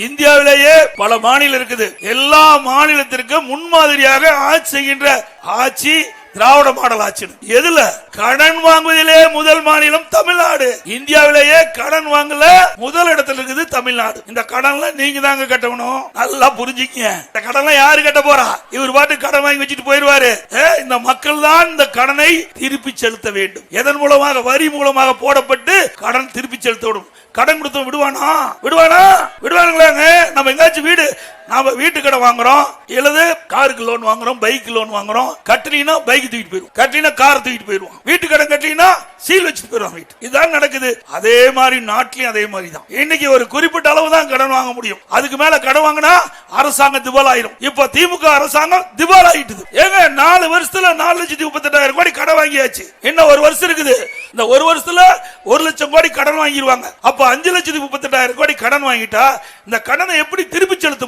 இந்தியாவிலேயே பல மாநிலம் இருக்குது. எல்லா மாநிலத்திற்கும் முன்மாதிரியாக ஆட்சி செய்கின்ற ஆட்சி திராவிட மாடல் ஆட்சி. எதுல? கடன் வாங்குவதிலே முதல் மாநிலம் தமிழ்நாடு. இந்தியாவிலேயே கடன் வாங்கல முதல் இடத்துல இருக்குது தமிழ்நாடு. இந்த கடன்ல நீங்க தாங்க கட்டணும். நல்லா புரிஞ்சுக்கங்க. இந்த கடன்ல யாரு கட்ட போறா? இவர் பாட்டு கடன் வாங்கி வச்சுட்டு போயிருவாரு. இந்த மக்கள் தான் இந்த கடனை திருப்பி செலுத்த வேண்டும். எதன் மூலமாக? வரி மூலமாக போடப்பட்டு கடன் திருப்பி செலுத்தப்படும். கடன் கொடுத்து விடுவானுங்களாங்க. நம்ம எங்காச்சும் நாம வீட்டு கடை வாங்குறோம், இல்லது காருக்கு லோன் வாங்குறோம், பைக் லோன் வாங்குறோம். கட்டலினா பைக் தூக்கிட்டு போயிடும், கட்டலினா கார் தூக்கிட்டு போயிடுவோம். வீட்டு கடன் கட்டலினா சீல் வச்சுட்டு போயிடுவாங்க வீட்டு. இதுதான் நடக்குது. அதே மாதிரி நாட்டிலையும் அதே மாதிரி தான். இன்னைக்கு ஒரு குறிப்பிட்ட அளவு தான் கடன் வாங்க முடியும். அதுக்கு மேல கடன் வாங்கினா அரசாங்கம் திவால் ஆயிரும். இப்ப திமுக அரசாங்கம் திவால் ஆயிட்டுது. ஏங்க 4 வருஷத்துல 4,38,000 கோடி கடன் வாங்கியாச்சு. இன்னும் ஒரு வருஷம் இருக்குது. இந்த ஒரு வருஷத்துல 1 லட்சம் கோடி கடன் வாங்கிடுவாங்க. அப்ப 5,38,000 கோடி கடன் வாங்கிட்டா இந்த கடனை எப்படி திருப்பி செலுத்த